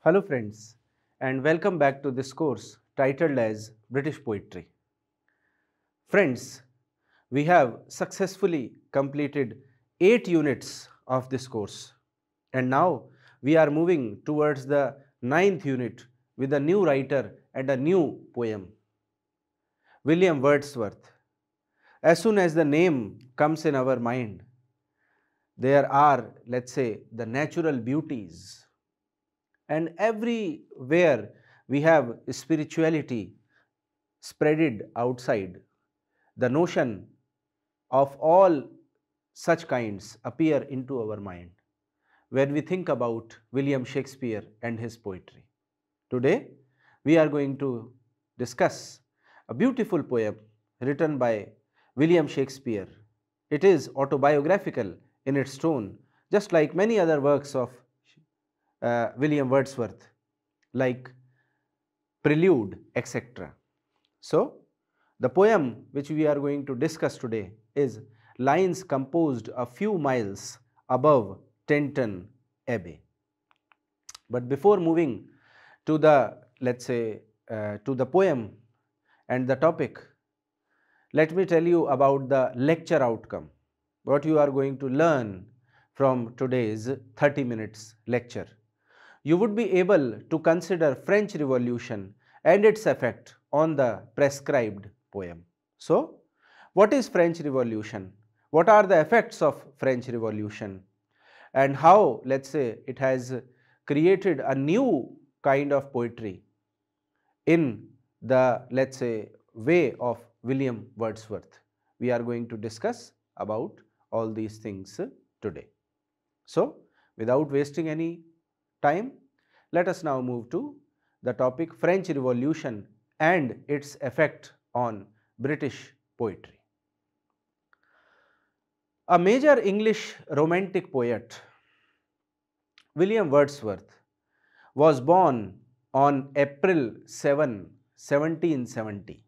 Hello friends, and welcome back to this course titled as British Poetry. Friends, we have successfully completed 8 units of this course, and now we are moving towards the ninth unit with a new writer and a new poem, William Wordsworth. As soon as the name comes in our mind, there are, let's say, the natural beauties, and everywhere we have spirituality spreaded outside. The notion of all such kinds appear into our mind when we think about William Shakespeare and his poetry. Today, we are going to discuss a beautiful poem written by William Shakespeare. It is autobiographical in its tone, just like many other works of William Wordsworth, like Prelude, etc. So, the poem which we are going to discuss today is Lines Composed a Few Miles Above Tenton Abbey. But before moving to the, let's say, to the poem and the topic, let me tell you about the lecture outcome, what you are going to learn from today's 30 minutes lecture. You would be able to consider French Revolution and its effect on the prescribed poem. So, what is French Revolution? What are the effects of French Revolution? And how, let's say, it has created a new kind of poetry in the, let's say, way of William Wordsworth. We are going to discuss about all these things today. So, without wasting any time, let us now move to the topic French Revolution and its effect on British poetry. A major English romantic poet, William Wordsworth, was born on April 7, 1770,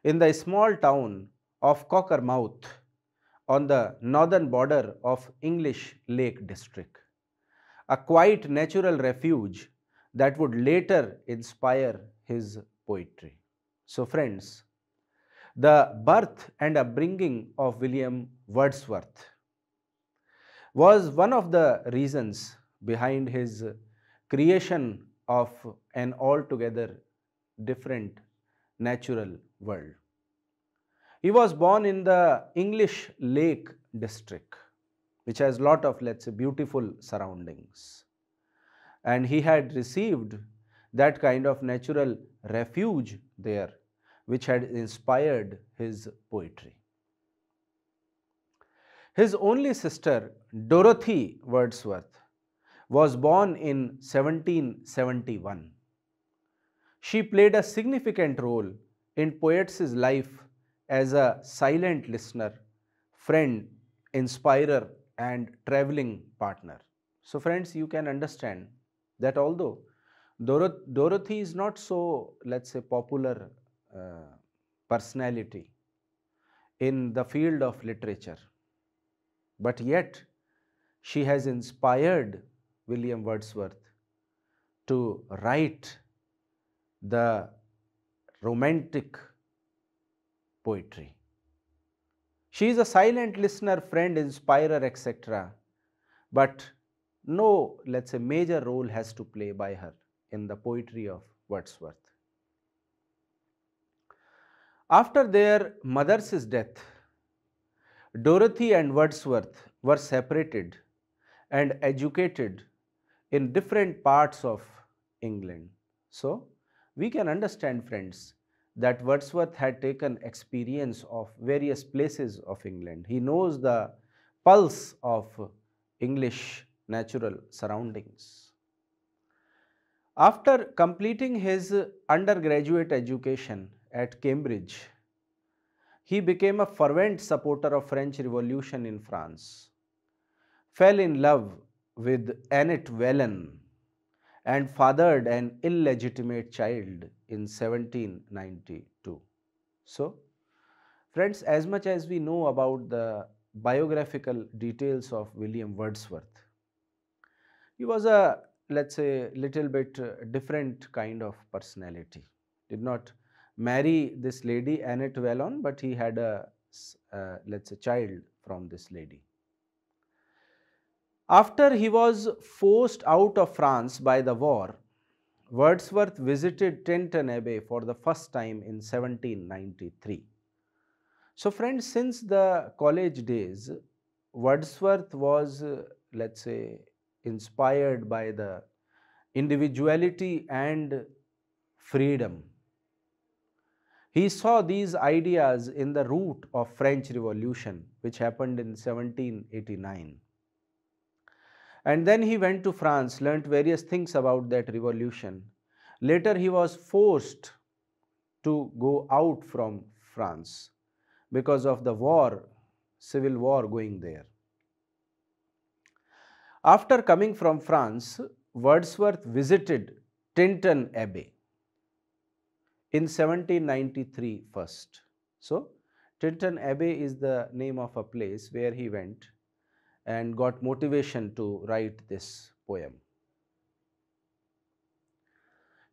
in the small town of Cockermouth on the northern border of English Lake District, a quiet natural refuge that would later inspire his poetry. So friends, the birth and upbringing of William Wordsworth was one of the reasons behind his creation of an altogether different natural world. He was born in the English Lake District, which has lot of, let's say, beautiful surroundings. And he had received that kind of natural refuge there, which had inspired his poetry. His only sister, Dorothy Wordsworth, was born in 1771. She played a significant role in poet's life as a silent listener, friend, inspirer, and traveling partner. So, friends, you can understand that although Dorothy is not so, let's say, popular personality in the field of literature, but yet she has inspired William Wordsworth to write the romantic poetry. She is a silent listener, friend, inspirer, etc. But no, let's say, major role has to play by her in the poetry of Wordsworth. After their mother's death, Dorothy and Wordsworth were separated and educated in different parts of England. So, we can understand, friends, that Wordsworth had taken experience of various places of England. He knows the pulse of English natural surroundings. After completing his undergraduate education at Cambridge, he became a fervent supporter of French Revolution in France, fell in love with Annette Wellen, and fathered an illegitimate child in 1792. So, friends, as much as we know about the biographical details of William Wordsworth, he was a, let's say, little bit different kind of personality. Did not marry this lady Annette Wallon, but he had a let's say child from this lady. After he was forced out of France by the war, Wordsworth visited Tintern Abbey for the first time in 1793. So, friends, since the college days, Wordsworth was, let's say, inspired by the individuality and freedom. He saw these ideas in the root of French Revolution, which happened in 1789. And then he went to France, learnt various things about that revolution. Later, he was forced to go out from France because of the war, civil war going there. After coming from France, Wordsworth visited Tintern Abbey in 1793 first. So, Tintern Abbey is the name of a place where he went and got motivation to write this poem.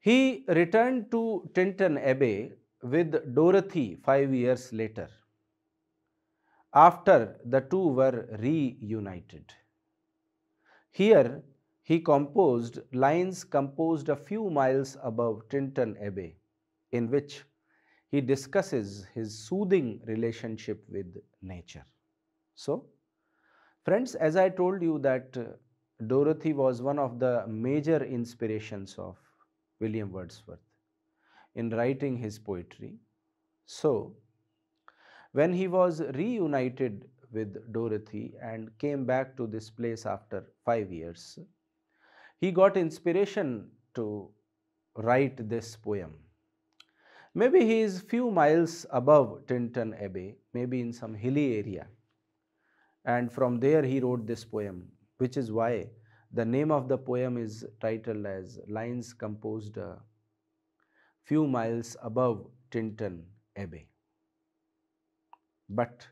He returned to Tintern Abbey with Dorothy 5 years later, after the two were reunited. Here, he composed lines composed a few miles above Tintern Abbey, in which he discusses his soothing relationship with nature. So, friends, as I told you that Dorothy was one of the major inspirations of William Wordsworth in writing his poetry. So, when he was reunited with Dorothy and came back to this place after 5 years, he got inspiration to write this poem. Maybe he is few miles above Tintern Abbey, maybe in some hilly area, and from there he wrote this poem, which is why the name of the poem is titled as Lines Composed a Few Miles Above Tintern Abbey. But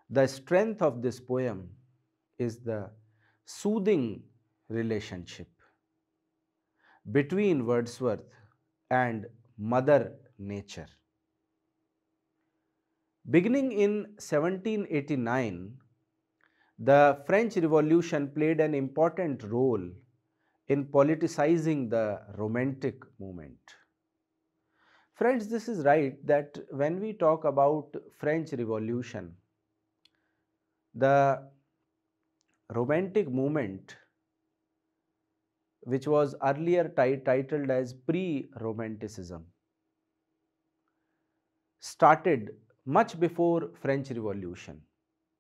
the strength of this poem is the soothing relationship between Wordsworth and Mother Nature. Beginning in 1789, the French Revolution played an important role in politicizing the Romantic movement. Friends, this is right that when we talk about French Revolution, the Romantic movement, which was earlier titled as pre-Romanticism, started much before French Revolution.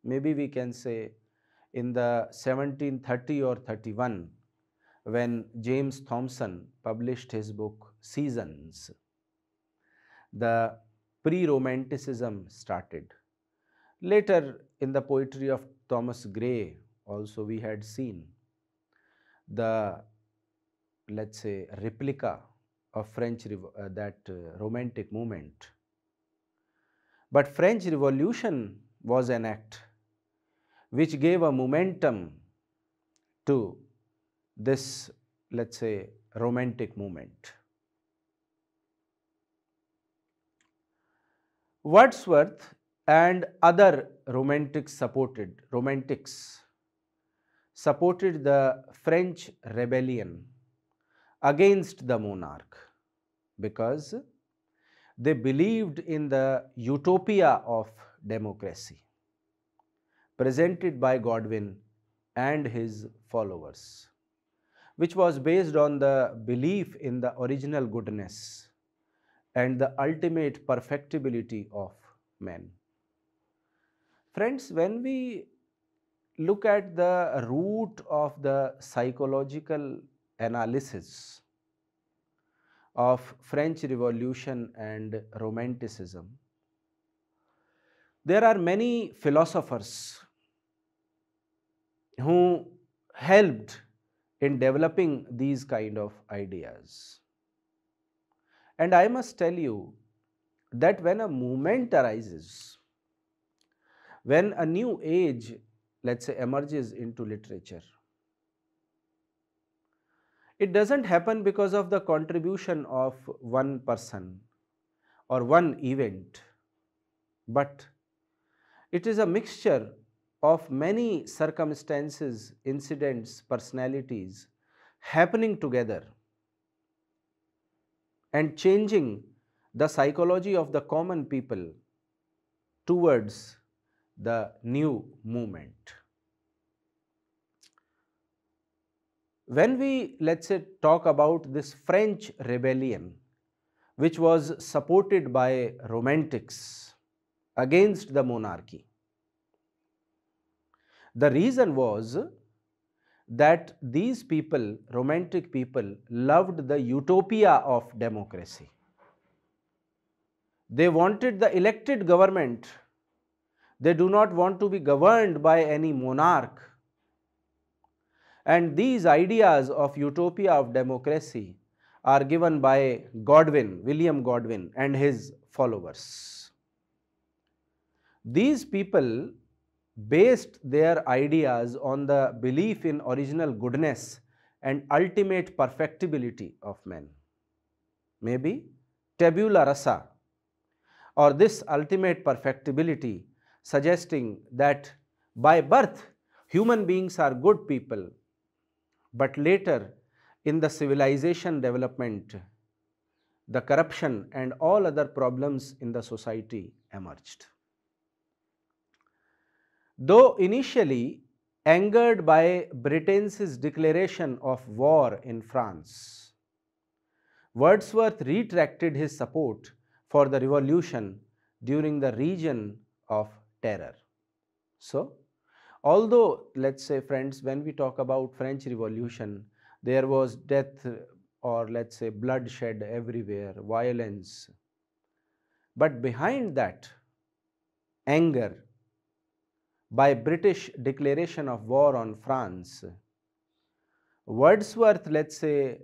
Maybe we can say in the 1730 or 31, when James Thomson published his book Seasons, the pre-Romanticism started. Later, in the poetry of Thomas Gray, also we had seen the, let's say, replica of French Romantic movement. But French Revolution was an act which gave a momentum to this, let's say, Romantic movement. Wordsworth and other romantics supported the French rebellion against the monarch because they believed in the utopia of democracy presented by Godwin and his followers, which was based on the belief in the original goodness and the ultimate perfectibility of man. Friends, when we look at the root of the psychological analysis of French Revolution and Romanticism, there are many philosophers who helped in developing these kind of ideas. And I must tell you that when a movement arises, when a new age, let's say, emerges into literature, It doesn't happen because of the contribution of one person or one event, but it is a mixture of many circumstances, incidents, personalities happening together and changing the psychology of the common people towards the new movement. When we, let's say, talk about this French rebellion, which was supported by romantics against the monarchy, the reason was that these people, romantic people, loved the utopia of democracy. They wanted the elected government. They do not want to be governed by any monarch. And these ideas of utopia of democracy are given by Godwin, William Godwin, and his followers. These people based their ideas on the belief in original goodness and ultimate perfectibility of men. Maybe tabula rasa, or this ultimate perfectibility, suggesting that by birth human beings are good people, but later in the civilization development, the corruption and all other problems in the society emerged. Though initially angered by Britain's declaration of war in France, Wordsworth retracted his support for the revolution during the Reign of Terror. So, although, let's say, friends, when we talk about French Revolution, there was death or, let's say, bloodshed everywhere, violence. But behind that anger by British declaration of war on France, Wordsworth, let's say,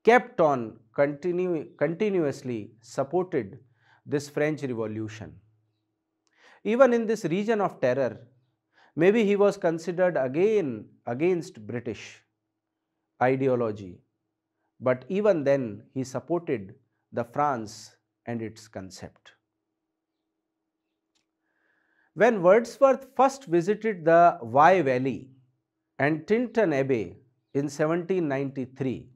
kept on continuously supported this French Revolution. Even in this Reign of Terror, maybe he was considered again against British ideology, but even then he supported the France and its concept. When Wordsworth first visited the Wye Valley and Tintern Abbey in 1793,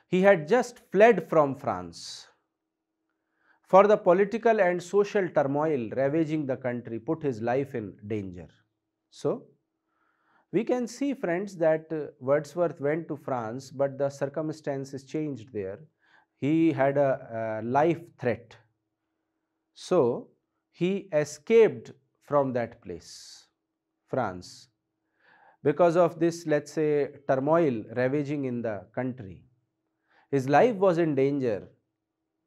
he had just fled from France, for the political and social turmoil ravaging the country put his life in danger. So, we can see, friends, that Wordsworth went to France, but the circumstances changed there. He had a life threat. So, he escaped from that place, France, because of this, let's say, turmoil ravaging in the country. His life was in danger,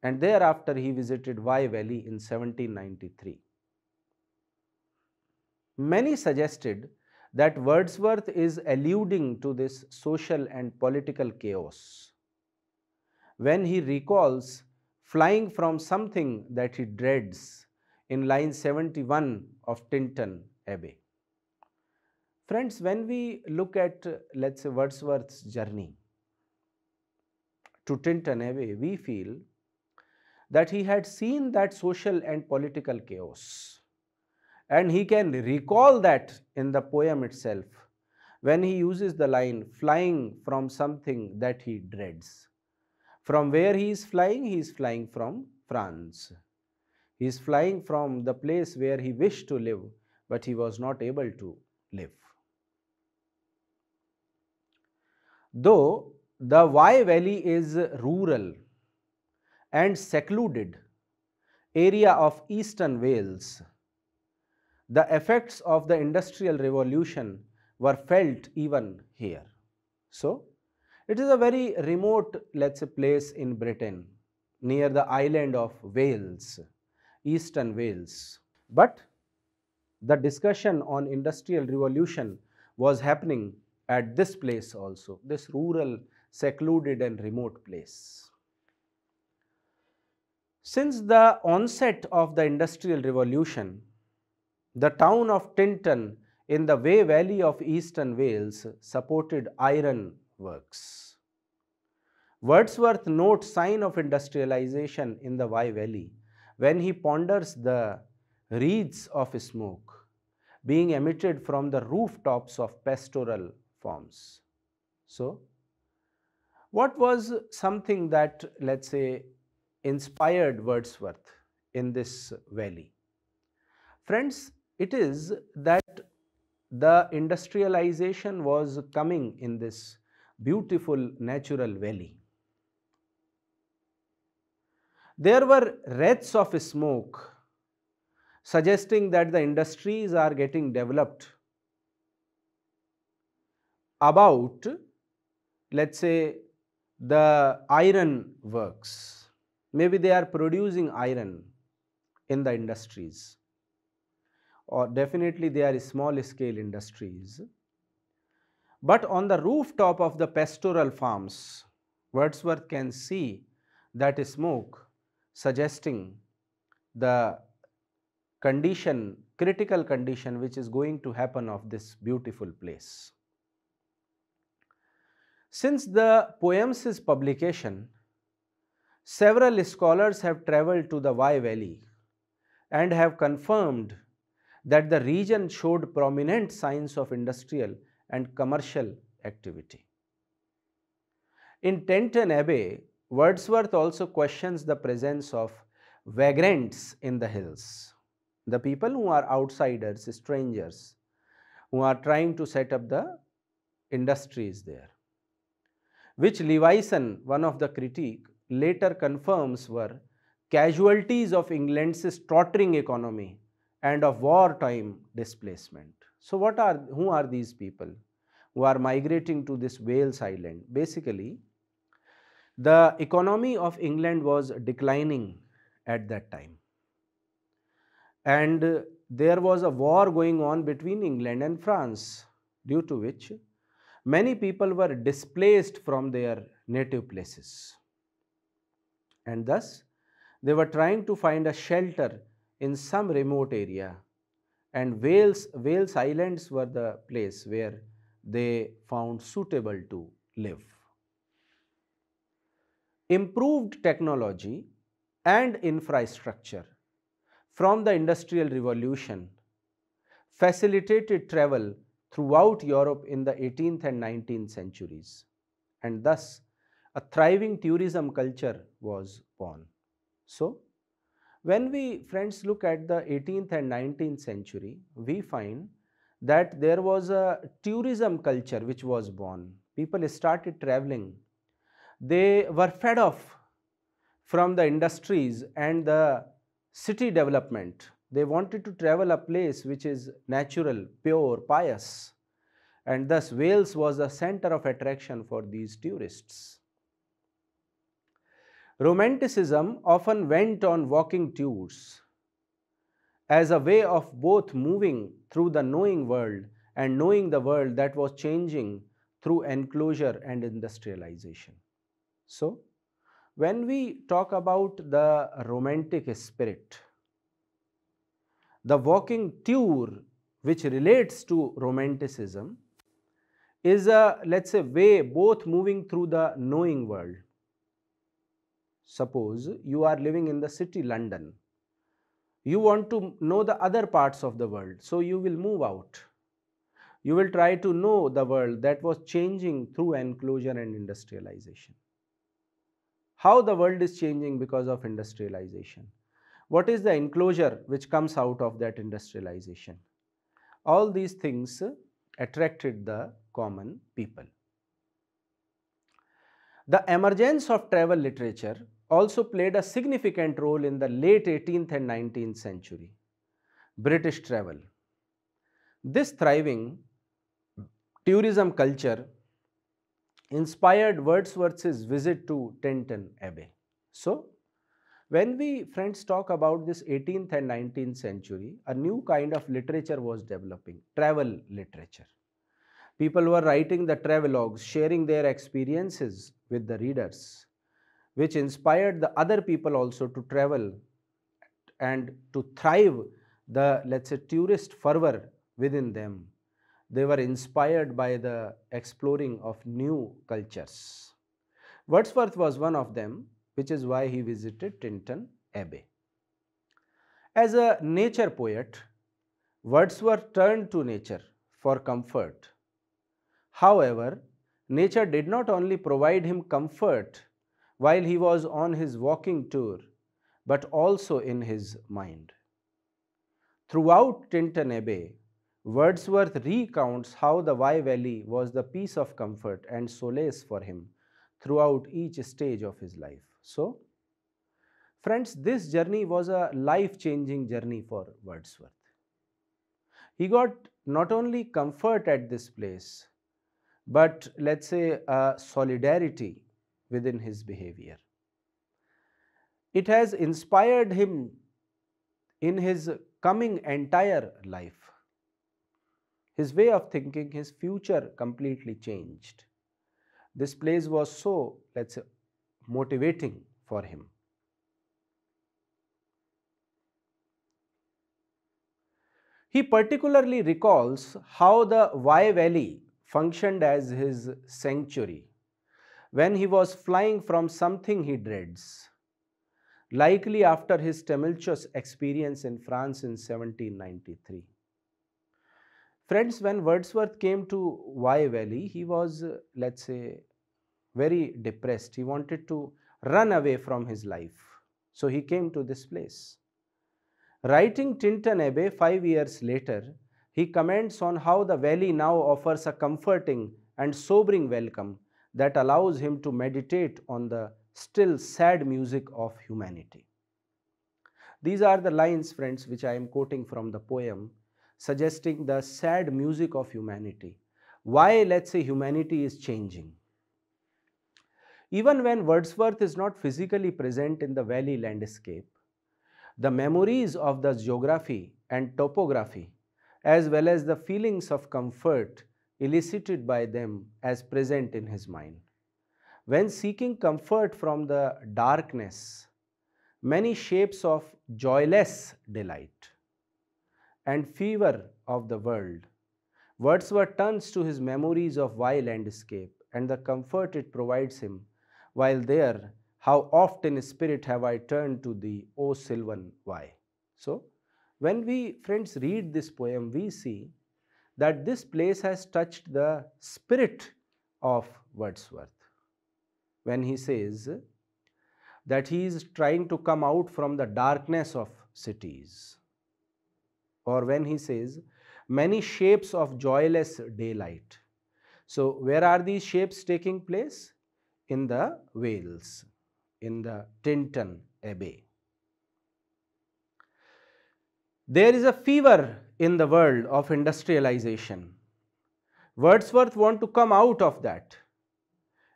and thereafter he visited Wye Valley in 1793. Many suggested that Wordsworth is alluding to this social and political chaos when he recalls flying from something that he dreads in line 71 of Tintern Abbey. Friends, when we look at, let's say, Wordsworth's journey to Tintern Abbey, we feel that he had seen that social and political chaos, and he can recall that in the poem itself when he uses the line flying from something that he dreads. From where he is flying from France. He is flying from the place where he wished to live, but he was not able to live. Though the Wye Valley is rural and secluded area of eastern Wales, the effects of the Industrial Revolution were felt even here. So, it is a very remote, let's say, place in Britain, near the island of Wales, eastern Wales. But the discussion on Industrial Revolution was happening at this place also, this rural, secluded and remote place. Since the onset of the Industrial Revolution, the town of Tintern in the Wye Valley of eastern Wales supported iron works. Wordsworth notes sign of industrialization in the Wye Valley when he ponders the wreaths of smoke being emitted from the rooftops of pastoral farms. So, what was something that, let's say, inspired Wordsworth in this valley? Friends, it is that the industrialization was coming in this beautiful natural valley. There were wreaths of smoke suggesting that the industries are getting developed about, let's say, the iron works. Maybe they are producing iron in the industries, or definitely they are small scale industries. But on the rooftop of the pastoral farms, Wordsworth can see that smoke suggesting the condition, critical condition which is going to happen of this beautiful place. Since the poem's publication, several scholars have travelled to the Wye Valley and have confirmed that the region showed prominent signs of industrial and commercial activity. In Tenton Abbey, Wordsworth also questions the presence of vagrants in the hills, the people who are outsiders, strangers, who are trying to set up the industries there, which Levison, one of the critique, later confirms were casualties of England's tottering economy and of wartime displacement. So who are these people who are migrating to this Wales Island? Basically, the economy of England was declining at that time, and there was a war going on between England and France, due to which many people were displaced from their native places, and thus they were trying to find a shelter in some remote area, and Wales Islands were the place where they found suitable to live. Improved technology and infrastructure from the Industrial Revolution facilitated travel throughout Europe in the 18th and 19th centuries, and thus a thriving tourism culture was born. So, when we, friends, look at the 18th and 19th century, we find that there was a tourism culture which was born. People started traveling. They were fed off from the industries and the city development. They wanted to travel a place which is natural, pure, pious, and thus Wales was the center of attraction for these tourists. Romanticism often went on walking tours as a way of both moving through the knowing world and knowing the world that was changing through enclosure and industrialization. So, when we talk about the romantic spirit, the walking tour which relates to romanticism is a, let's say, way both moving through the knowing world. Suppose you are living in the city London. You want to know the other parts of the world, so you will move out. You will try to know the world that was changing through enclosure and industrialization. How the world is changing because of industrialization? What is the enclosure which comes out of that industrialization? All these things attracted the common people. The emergence of travel literature also played a significant role in the late 18th and 19th century. British travel. This thriving tourism culture inspired Wordsworth's visit to Tenton Abbey. So, when we, friends, talk about this 18th and 19th century, a new kind of literature was developing, travel literature. People were writing the travelogues, sharing their experiences with the readers, which inspired the other people also to travel and to thrive the, let's say, tourist fervor within them. They were inspired by the exploring of new cultures. Wordsworth was one of them, which is why he visited Tintern Abbey. As a nature poet, Wordsworth turned to nature for comfort. However, nature did not only provide him comfort while he was on his walking tour, but also in his mind. Throughout Tintern Abbey, Wordsworth recounts how the Wye Valley was the piece of comfort and solace for him throughout each stage of his life. So, friends, this journey was a life-changing journey for Wordsworth. He got not only comfort at this place, but let's say a solidarity within his behavior. It has inspired him in his coming entire life. His way of thinking, his future completely changed. This place was so, let's say, motivating for him. He particularly recalls how the Wye Valley functioned as his sanctuary when he was flying from something he dreads, likely after his tumultuous experience in France in 1793. Friends, when Wordsworth came to Wye Valley, he was, let's say, very depressed. He wanted to run away from his life. So he came to this place. Writing Tintern Abbey 5 years later, he comments on how the valley now offers a comforting and sobering welcome that allows him to meditate on the still sad music of humanity. These are the lines, friends, which I am quoting from the poem, suggesting the sad music of humanity. Why, let's say, humanity is changing. Even when Wordsworth is not physically present in the valley landscape, the memories of the geography and topography, as well as the feelings of comfort elicited by them, as present in his mind. When seeking comfort from the darkness, many shapes of joyless delight and fever of the world, Wordsworth turns to his memories of Wye landscape and the comfort it provides him while there. How oft in spirit have I turned to thee, O sylvan Wye. So, when we, friends, read this poem, we see that this place has touched the spirit of Wordsworth. When he says that he is trying to come out from the darkness of cities, or when he says many shapes of joyless daylight. So, where are these shapes taking place? In the Wales, in the Tintern Abbey. There is a fever in the world of industrialization. Wordsworth wanted to come out of that,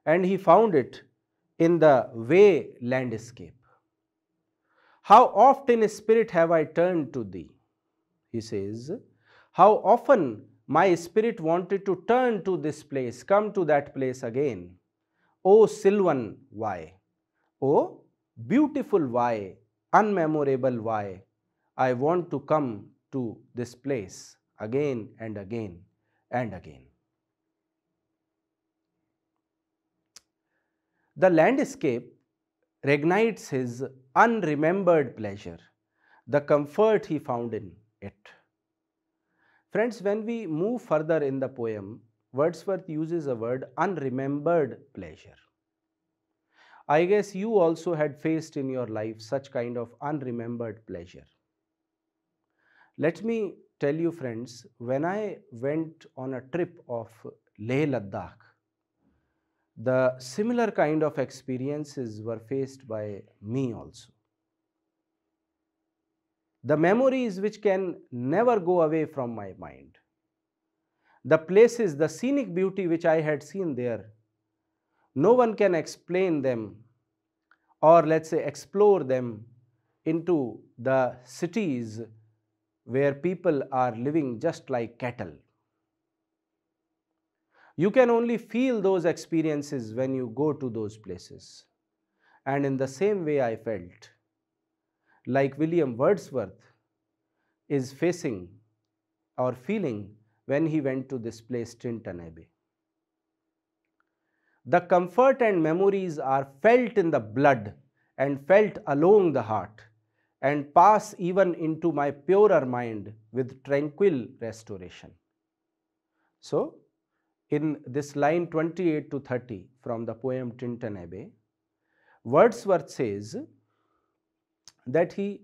and he found it in the Wye landscape. How oft in spirit have I turned to thee? He says, how often my spirit wanted to turn to this place, come to that place again. O sylvan Wye, O beautiful Wye, unmemorable Wye, I want to come to this place again and again and again. The landscape reignites his unremembered pleasure, the comfort he found in it. Friends, when we move further in the poem, Wordsworth uses a word, unremembered pleasure. I guess you also had faced in your life such kind of unremembered pleasure. Let me tell you, friends, when I went on a trip of Leh Ladakh, the similar kind of experiences were faced by me also. The memories which can never go away from my mind. The places, the scenic beauty which I had seen there, no one can explain them or let's say explore them into the cities where people are living just like cattle. You can only feel those experiences when you go to those places. And in the same way I felt, like William Wordsworth is facing or feeling when he went to this place, Tintern Abbey. The comfort and memories are felt in the blood and felt along the heart, and pass even into my purer mind with tranquil restoration. So, in this line 28 to 30 from the poem Tintern Abbey, Wordsworth says that he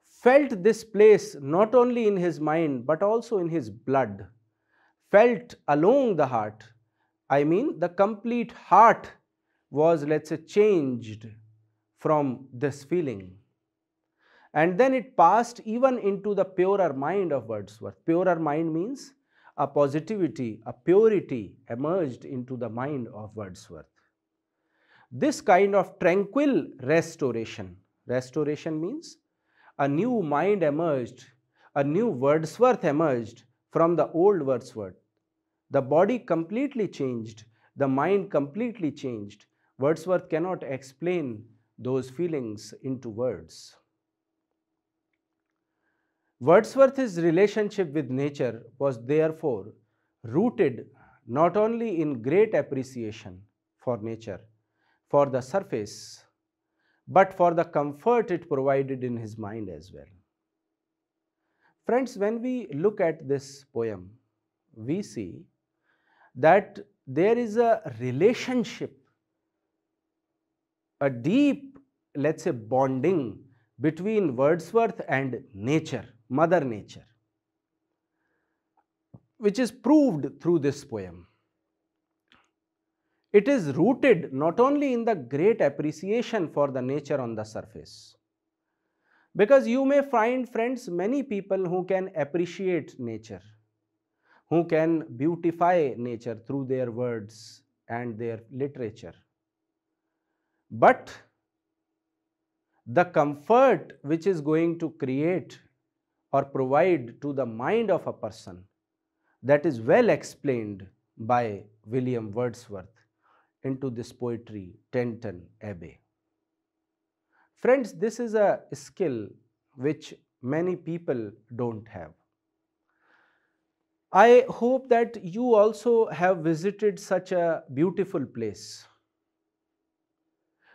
felt this place not only in his mind but also in his blood, felt along the heart. I mean, the complete heart was, let's say, changed from this feeling. And then it passed even into the purer mind of Wordsworth. Purer mind means a positivity, a purity emerged into the mind of Wordsworth. This kind of tranquil restoration, restoration means a new mind emerged, a new Wordsworth emerged from the old Wordsworth. The body completely changed, the mind completely changed. Wordsworth cannot explain those feelings into words. Wordsworth's relationship with nature was therefore rooted not only in great appreciation for nature, for the surface, but for the comfort it provided in his mind as well. Friends, when we look at this poem, we see that there is a relationship, a deep, let's say, bonding between Wordsworth and nature, Mother Nature, which is proved through this poem. It is rooted not only in the great appreciation for the nature on the surface, because you may find, friends, many people who can appreciate nature, who can beautify nature through their words and their literature. But the comfort which is going to create or provide to the mind of a person, that is well explained by William Wordsworth into this poetry, Tintern Abbey. Friends, this is a skill which many people don't have. I hope that you also have visited such a beautiful place,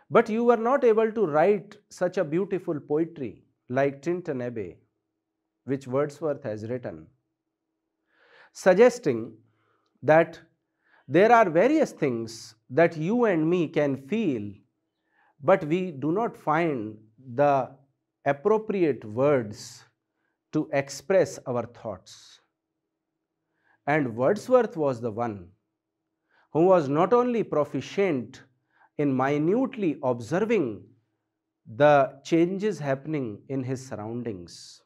but you were not able to write such a beautiful poetry like Tintern Abbey, which Wordsworth has written, suggesting that there are various things that you and me can feel, but we do not find the appropriate words to express our thoughts. And Wordsworth was the one who was not only proficient in minutely observing the changes happening in his surroundings,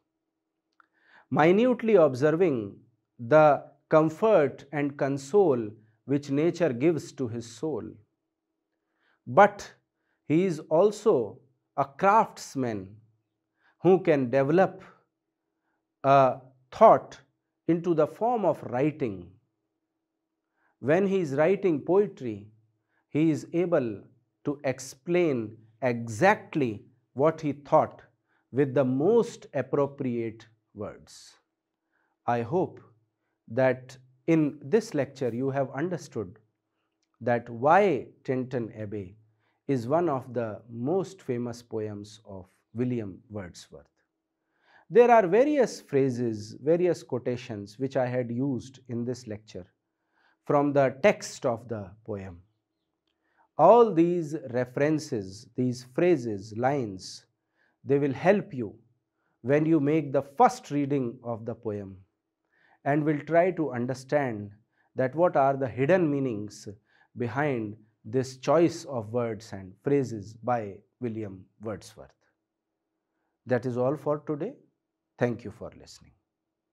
minutely observing the comfort and console which nature gives to his soul, but he is also a craftsman who can develop a thought into the form of writing. When he is writing poetry, he is able to explain exactly what he thought with the most appropriate words. I hope that in this lecture you have understood that why Tintern Abbey is one of the most famous poems of William Wordsworth. There are various phrases, various quotations which I had used in this lecture from the text of the poem. All these references, these phrases, lines, they will help you when you make the first reading of the poem, and will try to understand that what are the hidden meanings behind this choice of words and phrases by William Wordsworth. That is all for today. Thank you for listening.